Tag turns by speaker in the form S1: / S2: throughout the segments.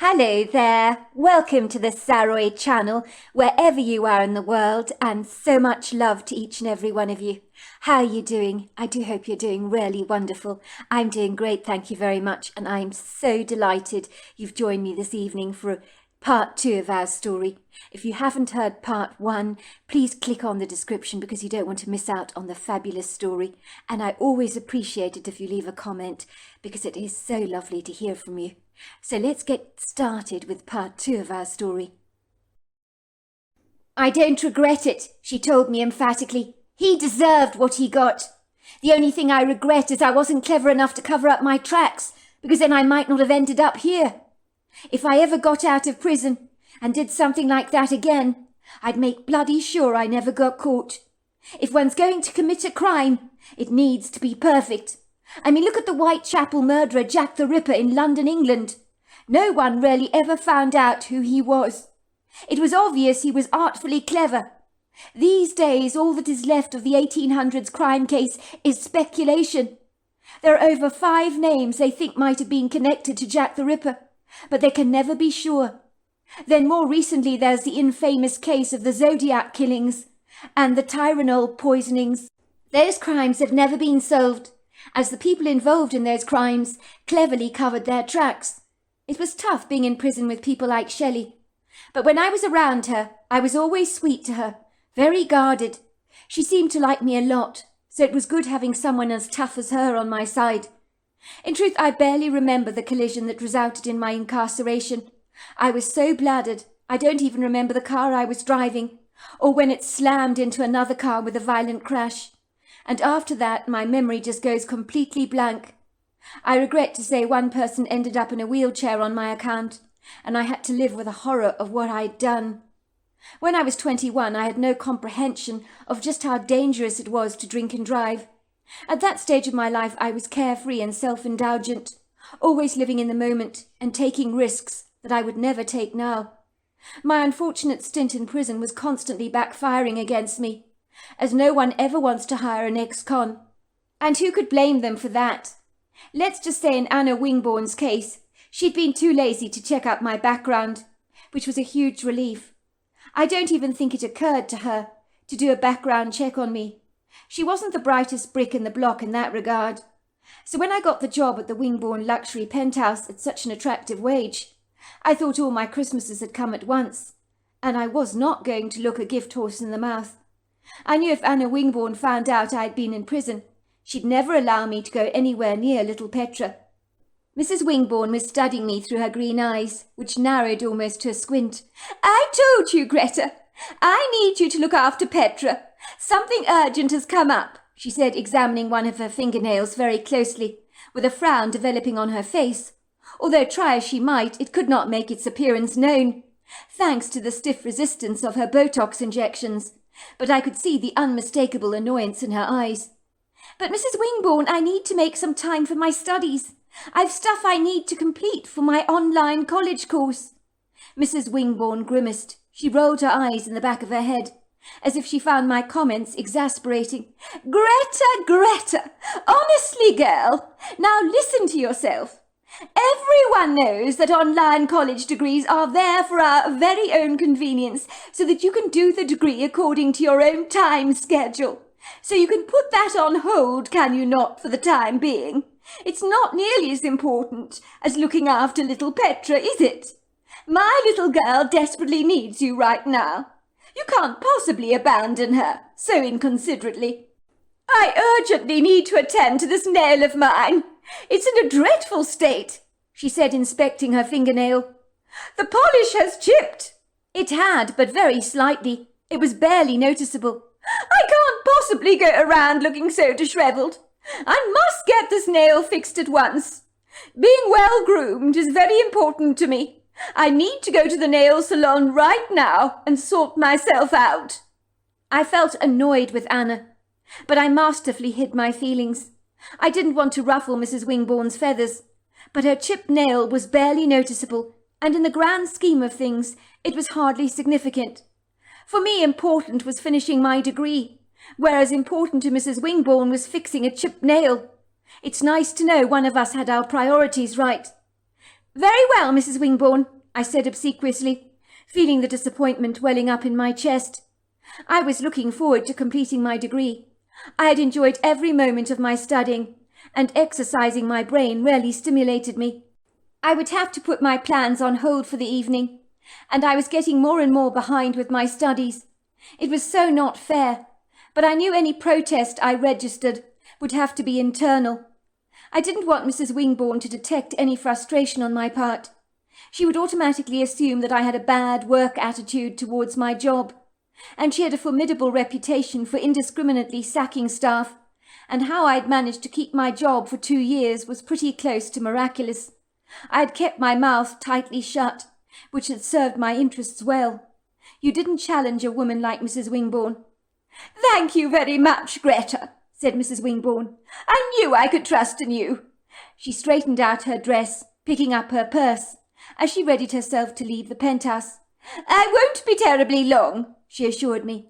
S1: Hello there, welcome to the Saroy channel, wherever you are in the world, and so much love to each and every one of you. How are you doing? I do hope you're doing really wonderful. I'm doing great, thank you very much, and I'm so delighted you've joined me this evening for part 2 of our story. If you haven't heard part 1, please click on the description because you don't want to miss out on the fabulous story, and I always appreciate it if you leave a comment because it is so lovely to hear from you. So let's get started with part 2 of our story. I don't regret it, she told me emphatically. He deserved what he got. The only thing I regret is I wasn't clever enough to cover up my tracks, because then I might not have ended up here. If I ever got out of prison and did something like that again, I'd make bloody sure I never got caught. If one's going to commit a crime, it needs to be perfect. I mean, look at the Whitechapel murderer Jack the Ripper in London, England. No one really ever found out who he was. It was obvious he was artfully clever. These days, all that is left of the 1800s crime case is speculation. There are over 5 names they think might have been connected to Jack the Ripper, but they can never be sure. Then more recently there's the infamous case of the Zodiac killings and the Tylenol poisonings. Those crimes have never been solved, as the people involved in those crimes cleverly covered their tracks. It was tough being in prison with people like Shelley, but when I was around her, I was always sweet to her, very guarded. She seemed to like me a lot, so it was good having someone as tough as her on my side. In truth, I barely remember the collision that resulted in my incarceration. I was so bladdered, I don't even remember the car I was driving, or when it slammed into another car with a violent crash. And after that, my memory just goes completely blank. I regret to say one person ended up in a wheelchair on my account, and I had to live with the horror of what I'd done. When I was 21, I had no comprehension of just how dangerous it was to drink and drive. At that stage of my life, I was carefree and self-indulgent, always living in the moment and taking risks that I would never take now. My unfortunate stint in prison was constantly backfiring against me, as no one ever wants to hire an ex-con. And who could blame them for that? Let's just say in Anna Wingborn's case, she'd been too lazy to check out my background, which was a huge relief. I don't even think it occurred to her to do a background check on me. She wasn't the brightest brick in the block in that regard. So when I got the job at the Wingborn luxury penthouse at such an attractive wage, I thought all my Christmases had come at once, and I was not going to look a gift horse in the mouth. I knew if Anna Wingborn found out I had been in prison, she'd never allow me to go anywhere near little Petra. Mrs. Wingborn was studying me through her green eyes, which narrowed almost to a squint. "I told you, Greta. I need you to look after Petra. Something urgent has come up," she said, examining one of her fingernails very closely, with a frown developing on her face. Although try as she might, it could not make its appearance known, thanks to the stiff resistance of her Botox injections. But I could see the unmistakable annoyance in her eyes. "But Mrs. Wingborn, I need to make some time for my studies. I've stuff I need to complete for my online college course." Mrs. Wingborn grimaced. She rolled her eyes in the back of her head, as if she found my comments exasperating. Greta, honestly, girl, now listen to yourself. Everyone knows that online college degrees are there for our very own convenience, so that you can do the degree according to your own time schedule. So you can put that on hold, can you not, for the time being? It's not nearly as important as looking after little Petra, is it? My little girl desperately needs you right now. You can't possibly abandon her so inconsiderately. I urgently need to attend to this nail of mine. It's in a dreadful state," she said, inspecting her fingernail. "The polish has chipped." It had, but very slightly. It was barely noticeable. "I can't possibly go around looking so dishevelled. I must get this nail fixed at once. Being well groomed is very important to me. I need to go to the nail salon right now and sort myself out." I felt annoyed with Anna, but I masterfully hid my feelings. I didn't want to ruffle Mrs. Wingborn's feathers, but her chipped nail was barely noticeable, and in the grand scheme of things, it was hardly significant. For me, important was finishing my degree, whereas important to Mrs. Wingborn was fixing a chipped nail. It's nice to know one of us had our priorities right. Very well, Mrs. Wingborn, I said obsequiously, feeling the disappointment welling up in my chest. I was looking forward to completing my degree. I had enjoyed every moment of my studying, and exercising my brain rarely stimulated me. I would have to put my plans on hold for the evening, and I was getting more and more behind with my studies. It was so not fair, but I knew any protest I registered would have to be internal. I didn't want Mrs. Wingborn to detect any frustration on my part. She would automatically assume that I had a bad work attitude towards my job, and she had a formidable reputation for indiscriminately sacking staff, and how I'd managed to keep my job for 2 years was pretty close to miraculous. I had kept my mouth tightly shut, which had served my interests well. You didn't challenge a woman like Mrs. Wingborn. "Thank you very much, Greta," said Mrs. Wingborn. "I knew I could trust in you." She straightened out her dress, picking up her purse, as she readied herself to leave the penthouse. "I won't be terribly long," she assured me.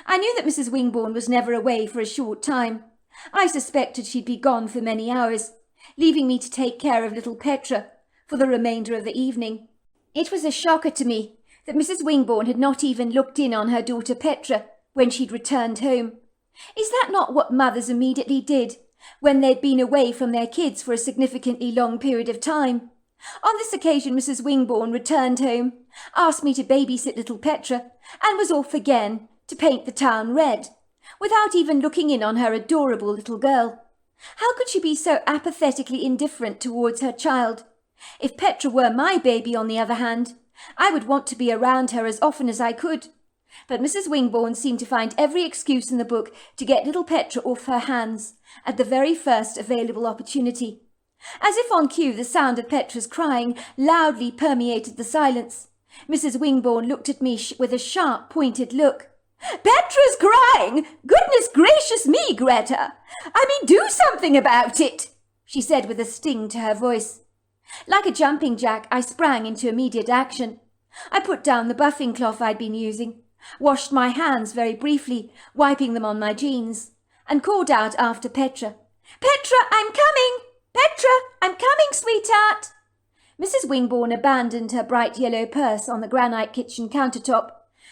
S1: I knew that Mrs. Wingborn was never away for a short time. I suspected she'd be gone for many hours, leaving me to take care of little Petra for the remainder of the evening. It was a shocker to me that Mrs. Wingborn had not even looked in on her daughter Petra when she'd returned home. Is that not what mothers immediately did when they'd been away from their kids for a significantly long period of time? On this occasion, Mrs. Wingborn returned home, asked me to babysit little Petra, and was off again to paint the town red, without even looking in on her adorable little girl. How could she be so apathetically indifferent towards her child? If Petra were my baby, on the other hand, I would want to be around her as often as I could. But Mrs. Wingborn seemed to find every excuse in the book to get little Petra off her hands at the very first available opportunity. As if on cue, the sound of Petra's crying loudly permeated the silence. Mrs. Wingborn looked at me with a sharp, pointed look. "Petra's crying! Goodness gracious me, Greta! I mean, do something about it!" she said with a sting to her voice. Like a jumping jack, I sprang into immediate action. I put down the buffing cloth I'd been using, washed my hands very briefly, wiping them on my jeans, and called out after Petra. "Petra, I'm coming! Petra, I'm coming, sweetheart!" Mrs. Wingborn abandoned her bright yellow purse on the granite kitchen countertop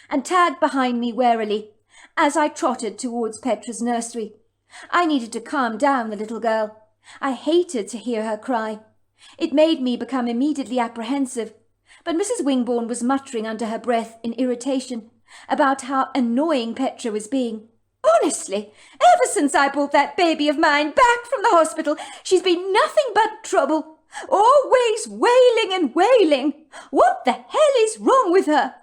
S1: and tagged behind me warily as I trotted towards Petra's nursery. I needed to calm down the little girl. I hated to hear her cry. It made me become immediately apprehensive, but Mrs. Wingborn was muttering under her breath in irritation about how annoying Petra was being. "Honestly, ever since I brought that baby of mine back from the hospital, she's been nothing but trouble. Always wailing and wailing. What the hell is wrong with her?"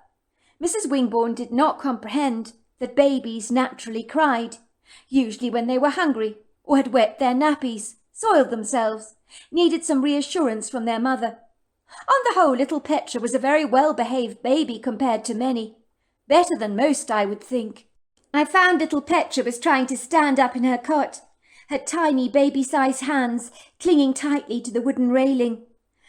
S1: Mrs. Wingborn did not comprehend that babies naturally cried, usually when they were hungry or had wet their nappies, soiled themselves, needed some reassurance from their mother. On the whole, little Petra was a very well-behaved baby compared to many. Better than most, I would think. I found little Petra was trying to stand up in her cot, her tiny baby-sized hands clinging tightly to the wooden railing.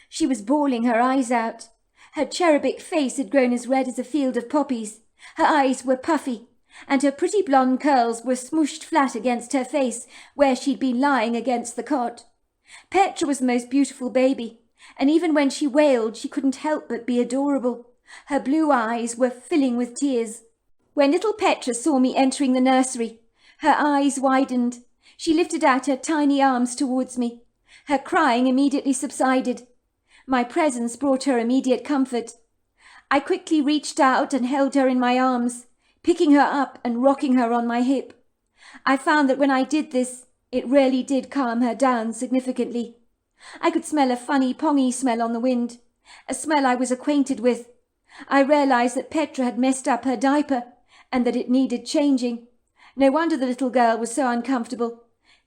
S1: She was bawling her eyes out. Her cherubic face had grown as red as a field of poppies. Her eyes were puffy, and her pretty blonde curls were smooshed flat against her face where she'd been lying against the cot. Petra was the most beautiful baby, and even when she wailed she couldn't help but be adorable. Her blue eyes were filling with tears. When little Petra saw me entering the nursery, her eyes widened. She lifted out her tiny arms towards me. Her crying immediately subsided. My presence brought her immediate comfort. I quickly reached out and held her in my arms, picking her up and rocking her on my hip. I found that when I did this, it really did calm her down significantly. I could smell a funny pongy smell on the wind, a smell I was acquainted with. I realized that Petra had messed up her diaper and that it needed changing. No wonder the little girl was so uncomfortable.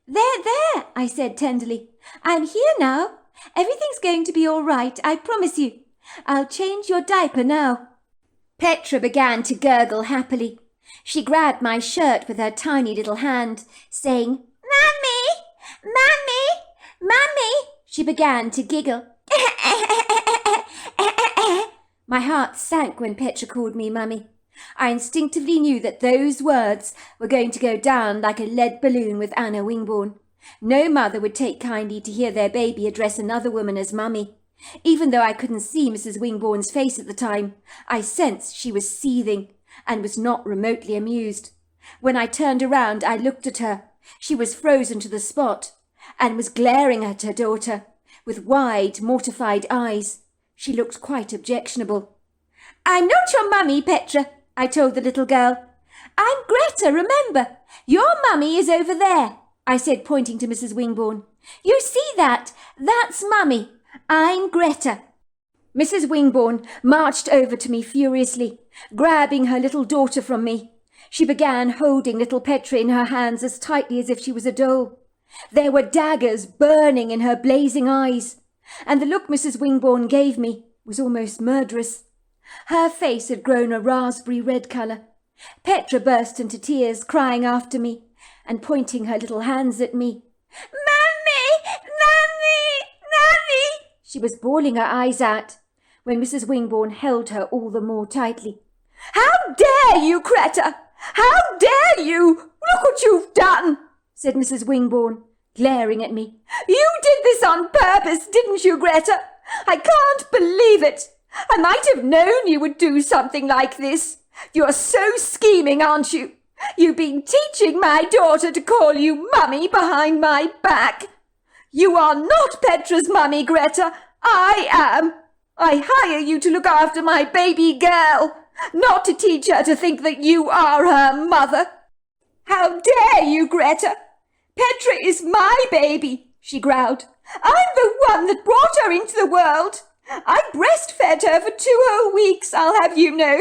S1: There, I said tenderly. "I'm here now. Everything's going to be all right, I promise you. I'll change your diaper now." Petra began to gurgle happily. She grabbed my shirt with her tiny little hand, saying, "Mummy! Mummy! Mummy!" She began to giggle. My heart sank when Petra called me Mummy. I instinctively knew that those words were going to go down like a lead balloon with Anna Wingborn. No mother would take kindly to hear their baby address another woman as Mummy. Even though I couldn't see Mrs. Wingborn's face at the time, I sensed she was seething and was not remotely amused. When I turned around, I looked at her. She was frozen to the spot and was glaring at her daughter with wide, mortified eyes. She looked quite objectionable. "I'm not your mummy, Petra," I told the little girl. "I'm Greta, remember. Your mummy is over there," I said, pointing to Mrs. Wingborn. "You see that? That's mummy. I'm Greta." Mrs. Wingborn marched over to me furiously, grabbing her little daughter from me. She began holding little Petra in her hands as tightly as if she was a doll. There were daggers burning in her blazing eyes, and the look Mrs. Wingborn gave me was almost murderous. Her face had grown a raspberry red colour. Petra burst into tears, crying after me and pointing her little hands at me. "Mummy! Mummy! Mummy!" She was bawling her eyes out when Mrs. Wingborn held her all the more tightly. "How dare you, Greta! How dare you! Look what you've done!" said Mrs. Wingborn, glaring at me. "You did this on purpose, didn't you, Greta? I can't believe it. I might have known you would do something like this. You're so scheming, aren't you? You've been teaching my daughter to call you mummy behind my back. You are not Petra's mummy, Greta. I am. I hire you to look after my baby girl, not to teach her to think that you are her mother. How dare you, Greta? Petra is my baby," she growled. "I'm the one that brought her into the world. I breastfed her for 2 whole weeks, I'll have you know.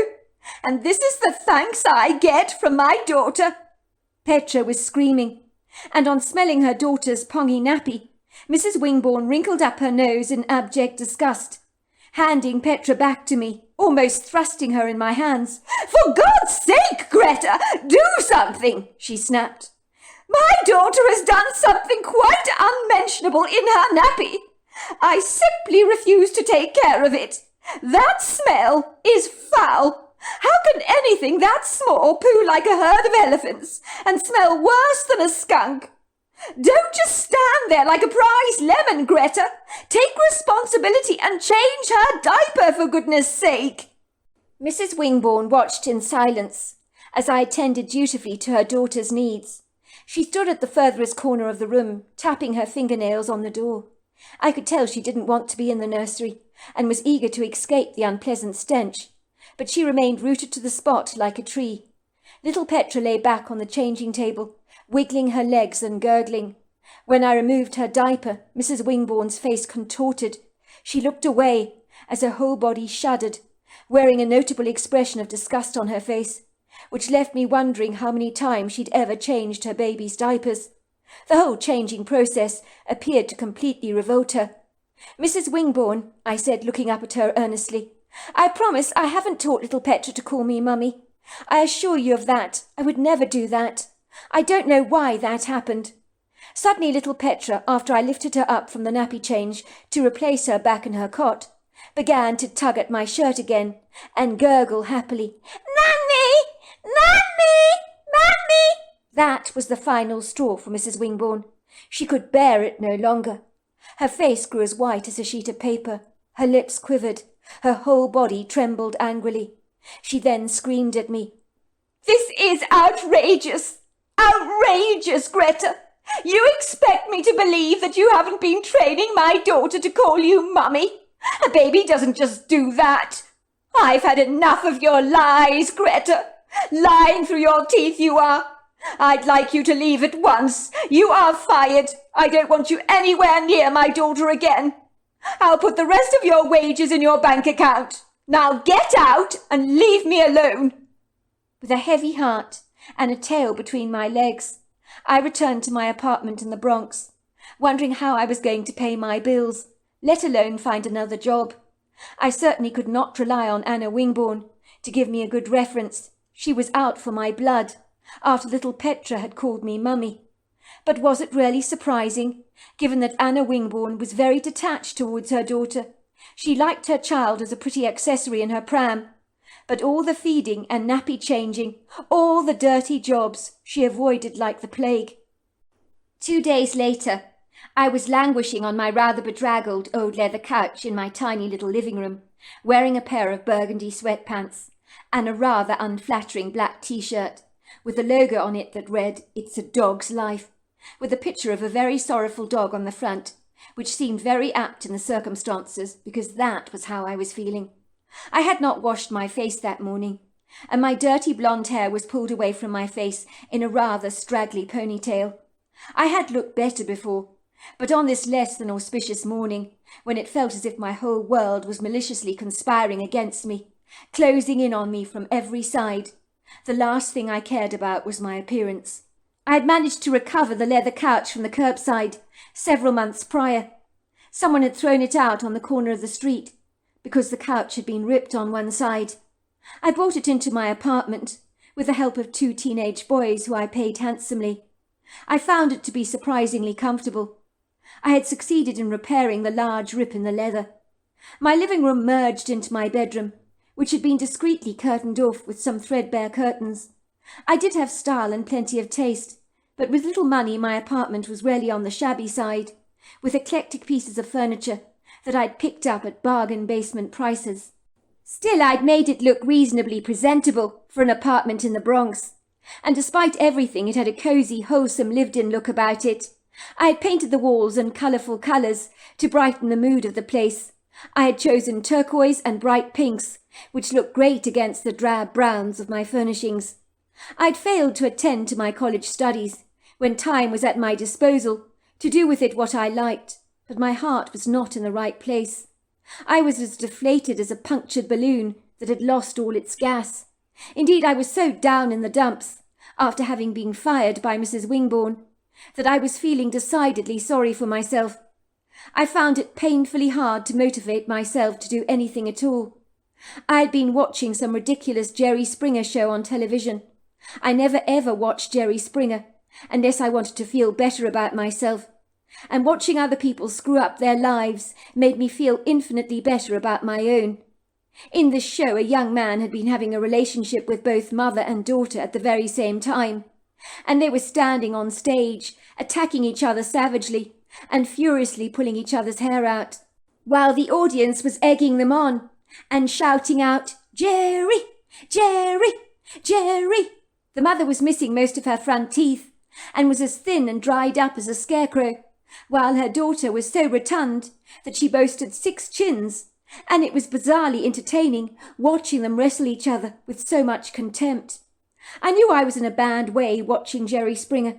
S1: And this is the thanks I get from my daughter." Petra was screaming, and on smelling her daughter's pongy nappy, Mrs. Wingborn wrinkled up her nose in abject disgust, handing Petra back to me, almost thrusting her in my hands. "For God's sake, Greta, do something," she snapped. "My daughter has done something quite unmentionable in her nappy. I simply refuse to take care of it. That smell is foul. How can anything that small poo like a herd of elephants and smell worse than a skunk? Don't just stand there like a prize lemon, Greta. Take responsibility and change her diaper, for goodness sake." Mrs. Wingborn watched in silence as I attended dutifully to her daughter's needs. She stood at the furthest corner of the room, tapping her fingernails on the door. I could tell she didn't want to be in the nursery and was eager to escape the unpleasant stench, but she remained rooted to the spot like a tree. Little Petra lay back on the changing table, wiggling her legs and gurgling. When I removed her diaper, Mrs. Wingborn's face contorted. She looked away as her whole body shuddered, wearing a notable expression of disgust on her face, which left me wondering how many times she'd ever changed her baby's diapers. The whole changing process appeared to completely revolt her. "Mrs. Wingborn," I said, looking up at her earnestly, "I promise I haven't taught little Petra to call me Mummy. I assure you of that. I would never do that. I don't know why that happened." Suddenly little Petra, after I lifted her up from the nappy change to replace her back in her cot, began to tug at my shirt again and gurgle happily. "Mummy! Mummy! Mummy!" That was the final straw for Mrs. Wingborn. She could bear it no longer. Her face grew as white as a sheet of paper. Her lips quivered. Her whole body trembled angrily. She then screamed at me. "This is outrageous! Outrageous, Greta! You expect me to believe that you haven't been training my daughter to call you Mummy? A baby doesn't just do that. I've had enough of your lies, Greta. Lying through your teeth you are. I'd like you to leave at once. You are fired. I don't want you anywhere near my daughter again. I'll put the rest of your wages in your bank account. Now get out and leave me alone." With a heavy heart and a tail between my legs, I returned to my apartment in the Bronx, wondering how I was going to pay my bills, let alone find another job. I certainly could not rely on Anna Wingborn to give me a good reference. She was out for my blood after little Petra had called me Mummy. But was it really surprising, given that Anna Wingborn was very detached towards her daughter? She liked her child as a pretty accessory in her pram, but all the feeding and nappy changing, all the dirty jobs, she avoided like the plague. 2 days later, I was languishing on my rather bedraggled old leather couch in my tiny little living room, wearing a pair of burgundy sweatpants and a rather unflattering black t-shirt with a logo on it that read, "It's a dog's life," with a picture of a very sorrowful dog on the front, which seemed very apt in the circumstances because that was how I was feeling. I had not washed my face that morning, and my dirty blonde hair was pulled away from my face in a rather straggly ponytail. I had looked better before, but on this less than auspicious morning, when it felt as if my whole world was maliciously conspiring against me, closing in on me from every side, the last thing I cared about was my appearance. I had managed to recover the leather couch from the curbside several months prior. Someone had thrown it out on the corner of the street because the couch had been ripped on one side. I brought it into my apartment with the help of 2 teenage boys who I paid handsomely. I found it to be surprisingly comfortable. I had succeeded in repairing the large rip in the leather. My living room merged into my bedroom, which had been discreetly curtained off with some threadbare curtains. I did have style and plenty of taste, but with little money my apartment was really on the shabby side, with eclectic pieces of furniture that I'd picked up at bargain basement prices. Still, I'd made it look reasonably presentable for an apartment in the Bronx, and despite everything it had a cosy, wholesome, lived-in look about it. I had painted the walls in colourful colours to brighten the mood of the place. I had chosen turquoise and bright pinks, which looked great against the drab browns of my furnishings. I'd failed to attend to my college studies, when time was at my disposal to do with it what I liked, but my heart was not in the right place. I was as deflated as a punctured balloon that had lost all its gas. Indeed, I was so down in the dumps, after having been fired by Mrs. Wingborn, that I was feeling decidedly sorry for myself. I found it painfully hard to motivate myself to do anything at all. I had been watching some ridiculous Jerry Springer show on television. I never ever watched Jerry Springer, unless I wanted to feel better about myself, and watching other people screw up their lives made me feel infinitely better about my own. In this show, a young man had been having a relationship with both mother and daughter at the very same time, and they were standing on stage, attacking each other savagely and furiously pulling each other's hair out, while the audience was egging them on and shouting out, "Jerry! Jerry! Jerry!" The mother was missing most of her front teeth and was as thin and dried up as a scarecrow, while her daughter was so rotund that she boasted 6 chins, and it was bizarrely entertaining watching them wrestle each other with so much contempt. I knew I was in a bad way watching Jerry Springer,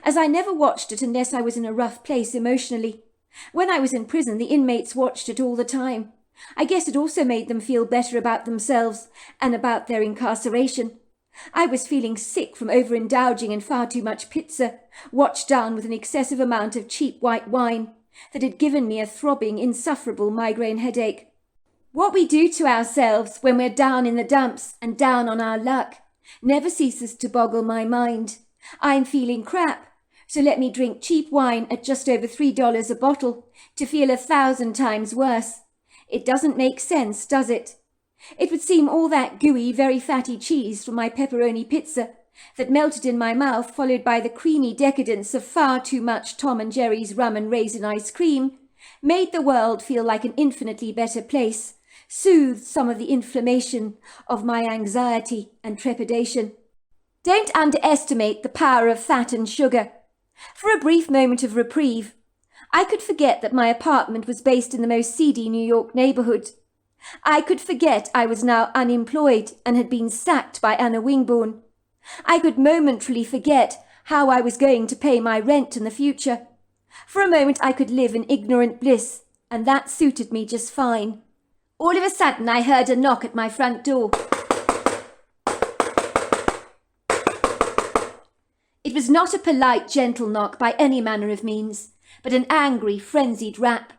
S1: as I never watched it unless I was in a rough place emotionally. When I was in prison, the inmates watched it all the time. I guess it also made them feel better about themselves and about their incarceration. I was feeling sick from overindulging in far too much pizza, washed down with an excessive amount of cheap white wine that had given me a throbbing, insufferable migraine headache. What we do to ourselves when we're down in the dumps and down on our luck never ceases to boggle my mind. I'm feeling crap, so let me drink cheap wine at just over $3 a bottle to feel 1,000 times worse. It doesn't make sense, does it? It would seem all that gooey, very fatty cheese from my pepperoni pizza that melted in my mouth, followed by the creamy decadence of far too much Tom and Jerry's rum and raisin ice cream, made the world feel like an infinitely better place, soothed some of the inflammation of my anxiety and trepidation. Don't underestimate the power of fat and sugar. For a brief moment of reprieve, I could forget that my apartment was based in the most seedy New York neighborhood. I could forget I was now unemployed and had been sacked by Anna Wingborn. I could momentarily forget how I was going to pay my rent in the future. For a moment I could live in ignorant bliss, and that suited me just fine. All of a sudden I heard a knock at my front door. It was not a polite, gentle knock by any manner of means, but an angry, frenzied rap.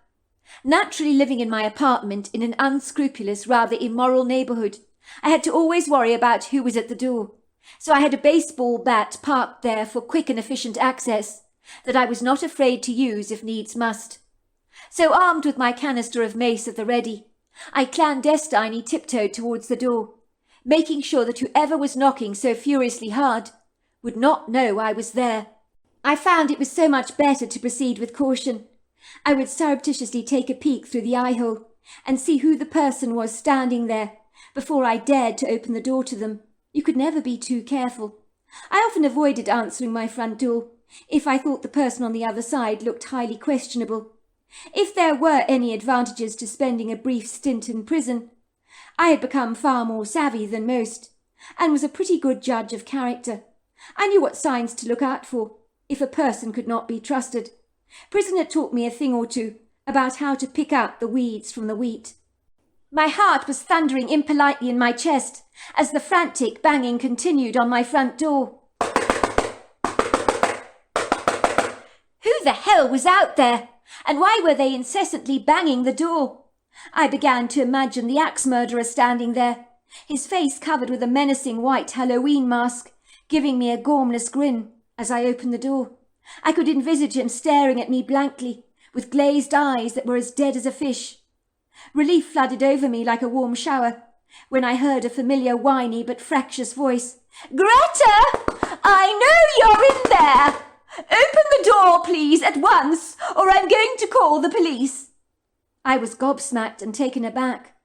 S1: Naturally living in my apartment in an unscrupulous, rather immoral neighbourhood, I had to always worry about who was at the door, so I had a baseball bat parked there for quick and efficient access that I was not afraid to use if needs must. So armed with my canister of mace at the ready, I clandestinely tiptoed towards the door, making sure that whoever was knocking so furiously hard would not know I was there. I found it was so much better to proceed with caution. I would surreptitiously take a peek through the eye-hole and see who the person was standing there before I dared to open the door to them. You could never be too careful. I often avoided answering my front door if I thought the person on the other side looked highly questionable. If there were any advantages to spending a brief stint in prison, I had become far more savvy than most, and was a pretty good judge of character. I knew what signs to look out for if a person could not be trusted. Prison had taught me a thing or two about how to pick out the weeds from the wheat. My heart was thundering impolitely in my chest as the frantic banging continued on my front door. Who the hell was out there? And why were they incessantly banging the door? I began to imagine the axe murderer standing there, his face covered with a menacing white Halloween mask, giving me a gormless grin as I opened the door. I could envisage him staring at me blankly, with glazed eyes that were as dead as a fish. Relief flooded over me like a warm shower when I heard a familiar whiny but fractious voice. "Greta! I know you're in there! Open the door, please, at once, or I'm going to call the police." I was gobsmacked and taken aback.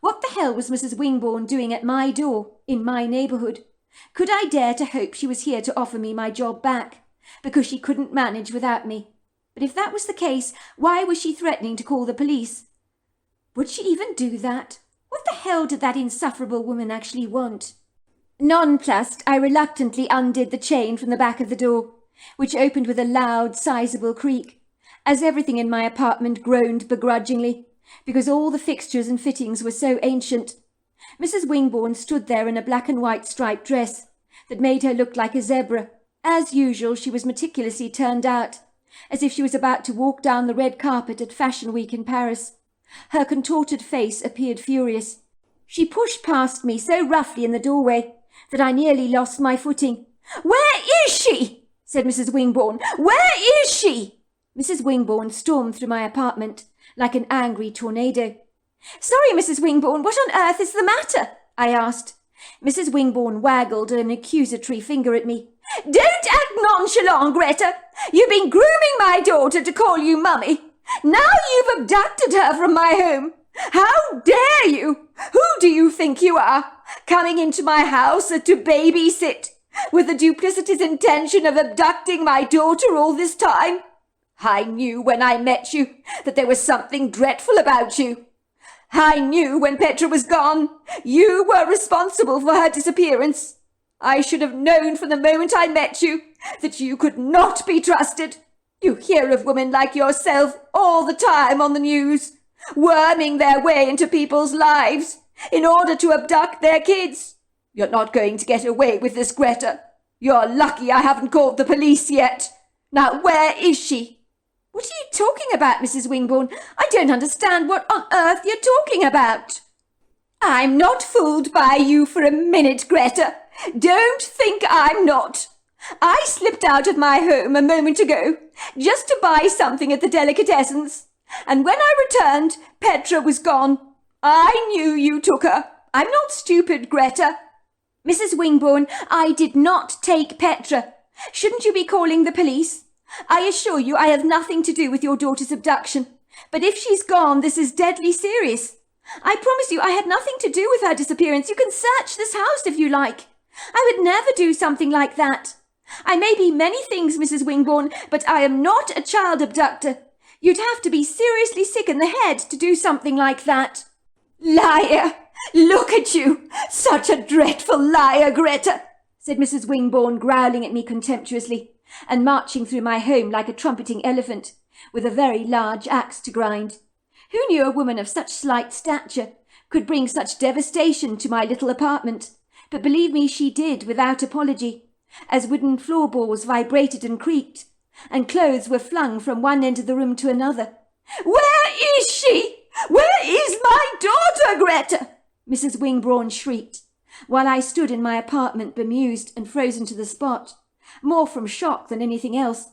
S1: What the hell was Mrs. Wingborn doing at my door, in my neighbourhood? Could I dare to hope she was here to offer me my job back, because she couldn't manage without me? But if that was the case, why was she threatening to call the police? Would she even do that? What the hell did that insufferable woman actually want? Nonplussed, I reluctantly undid the chain from the back of the door, which opened with a loud, sizable creak, as everything in my apartment groaned begrudgingly, because all the fixtures and fittings were so ancient. Mrs. Wingborn stood there in a black and white striped dress that made her look like a zebra. As usual, she was meticulously turned out, as if she was about to walk down the red carpet at Fashion Week in Paris. Her contorted face appeared furious. She pushed past me so roughly in the doorway that I nearly lost my footing. "Where is she?" said Mrs. Wingborn. "Where is she?" Mrs. Wingborn stormed through my apartment like an angry tornado. "Sorry, Mrs. Wingborn, what on earth is the matter?" I asked. Mrs. Wingborn waggled an accusatory finger at me. "Don't act nonchalant, Greta. You've been grooming my daughter to call you mummy. Now you've abducted her from my home. How dare you? Who do you think you are, coming into my house to babysit, with the duplicitous intention of abducting my daughter all this time? I knew when I met you that there was something dreadful about you. I knew when Petra was gone, you were responsible for her disappearance. I should have known from the moment I met you that you could not be trusted. You hear of women like yourself all the time on the news, worming their way into people's lives in order to abduct their kids. You're not going to get away with this, Greta. You're lucky I haven't called the police yet. Now, where is she?" "What are you talking about, Mrs. Wingborn? I don't understand what on earth you're talking about." "I'm not fooled by you for a minute, Greta. Don't think I'm not. I slipped out of my home a moment ago, just to buy something at the delicatessens, and when I returned, Petra was gone. I knew you took her. I'm not stupid, Greta." "Mrs. Wingborn, I did not take Petra. Shouldn't you be calling the police? I assure you I have nothing to do with your daughter's abduction, but if she's gone, this is deadly serious. I promise you I had nothing to do with her disappearance. You can search this house if you like. I would never do something like that. I may be many things, Mrs. Wingborn, but I am not a child abductor. You'd have to be seriously sick in the head to do something like that." "Liar! Look at you! Such a dreadful liar, Greta!" said Mrs. Wingborn, growling at me contemptuously, and marching through my home like a trumpeting elephant, with a very large axe to grind. Who knew a woman of such slight stature could bring such devastation to my little apartment? But believe me, she did, without apology, as wooden floorboards vibrated and creaked, and clothes were flung from one end of the room to another. "Where is she? Where is my daughter, Greta?" Mrs. Wingborn shrieked, while I stood in my apartment bemused and frozen to the spot, more from shock than anything else.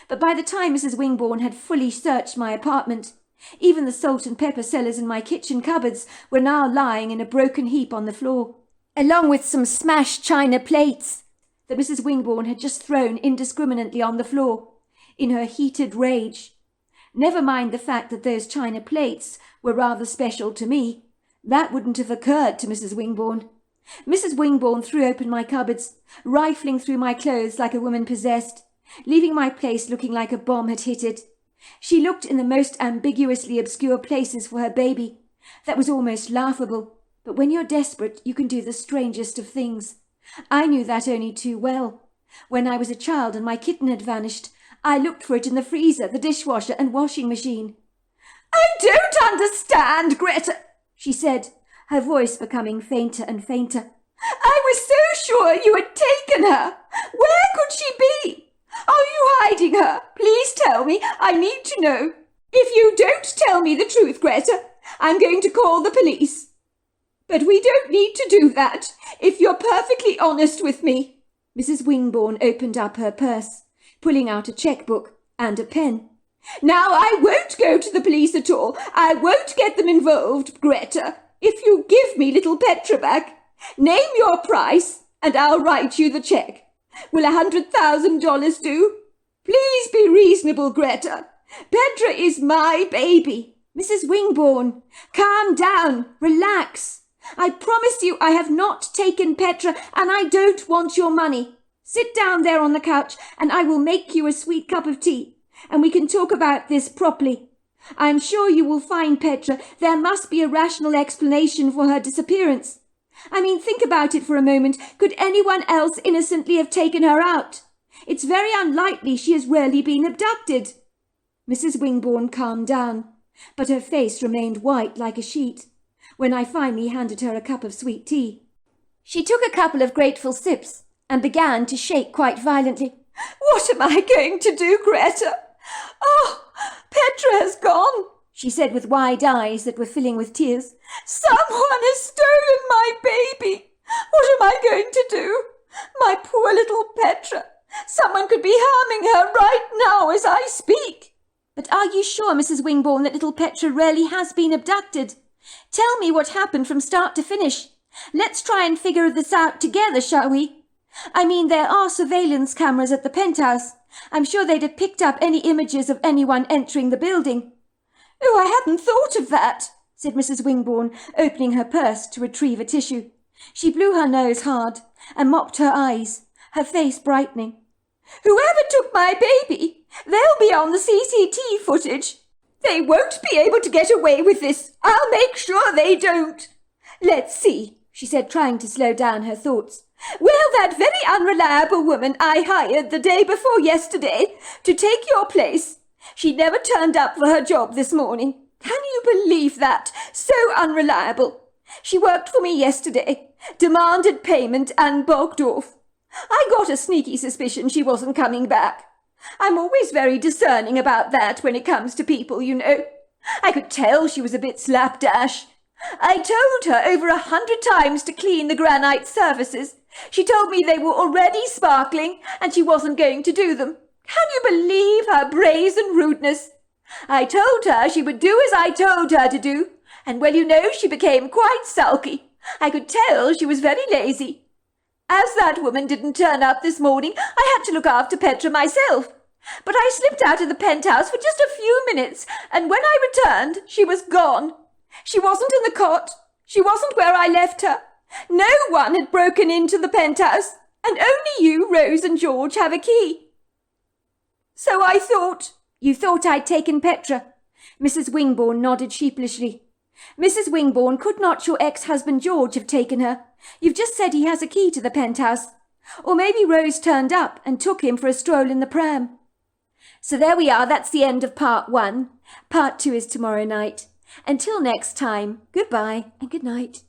S1: But by the time Mrs. Wingborn had fully searched my apartment, even the salt and pepper cellars in my kitchen cupboards were now lying in a broken heap on the floor, along with some smashed china plates, that Mrs. Wingborn had just thrown indiscriminately on the floor, in her heated rage. Never mind the fact that those china plates were rather special to me. That wouldn't have occurred to Mrs. Wingborn. Mrs. Wingborn threw open my cupboards, rifling through my clothes like a woman possessed, leaving my place looking like a bomb had hit it. She looked in the most ambiguously obscure places for her baby. That was almost laughable, but when you're desperate, you can do the strangest of things. I knew that only too well. When I was a child and my kitten had vanished, I looked for it in the freezer, the dishwasher and washing machine. "I don't understand, Greta," she said, her voice becoming fainter and fainter. "I was so sure you had taken her. Where could she be? Are you hiding her? Please tell me. I need to know. If you don't tell me the truth, Greta, I'm going to call the police. But we don't need to do that, if you're perfectly honest with me." Mrs. Wingborn opened up her purse, pulling out a checkbook and a pen. "Now, I won't go to the police at all. I won't get them involved, Greta. If you give me little Petra back, name your price, and I'll write you the check. Will $100,000 do? Please be reasonable, Greta. Petra is my baby." "Mrs. Wingborn, calm down, relax. I promise you I have not taken Petra, and I don't want your money. Sit down there on the couch, and I will make you a sweet cup of tea, and we can talk about this properly. I am sure you will find Petra. There must be a rational explanation for her disappearance. I mean, think about it for a moment. Could anyone else innocently have taken her out? It's very unlikely. She has rarely been abducted." Mrs. Wingborn calmed down, but her face remained white like a sheet when I finally handed her a cup of sweet tea. She took a couple of grateful sips and began to shake quite violently. "What am I going to do, Greta? Oh, Petra has gone," she said with wide eyes that were filling with tears. "Someone has stolen my baby. What am I going to do? My poor little Petra. Someone could be harming her right now as I speak." "But are you sure, Mrs. Wingborn, that little Petra really has been abducted? Tell me what happened from start to finish. Let's try and figure this out together, shall we? I mean, there are surveillance cameras at the penthouse. I'm sure they'd have picked up any images of anyone entering the building." "Oh, I hadn't thought of that," said Mrs. Wingborn, opening her purse to retrieve a tissue. She blew her nose hard and mopped her eyes, her face brightening. "Whoever took my baby, they'll be on the CCTV footage. They won't be able to get away with this. I'll make sure they don't. Let's see," she said, trying to slow down her thoughts. "Well, that very unreliable woman I hired the day before yesterday to take your place, she never turned up for her job this morning. Can you believe that? So unreliable. She worked for me yesterday, demanded payment and bogged off. I got a sneaky suspicion she wasn't coming back. I'm always very discerning about that when it comes to people, you know. I could tell she was a bit slapdash. I told her over 100 times to clean the granite surfaces. She told me they were already sparkling and she wasn't going to do them. Can you believe her brazen rudeness? I told her she would do as I told her to do, and well, you know, she became quite sulky. I could tell she was very lazy. As that woman didn't turn up this morning, I had to look after Petra myself. But I slipped out of the penthouse for just a few minutes, and when I returned, she was gone. She wasn't in the cot. She wasn't where I left her. No one had broken into the penthouse, and only you, Rose, and George have a key. So I thought—" "You thought I'd taken Petra?" Mrs. Wingborn nodded sheepishly. "Mrs. Wingborn, could not your ex-husband George have taken her? You've just said he has a key to the penthouse. Or maybe Rose turned up and took him for a stroll in the pram." So there we are. That's the end of part 1. Part 2 is tomorrow night. Until next time, goodbye and good night.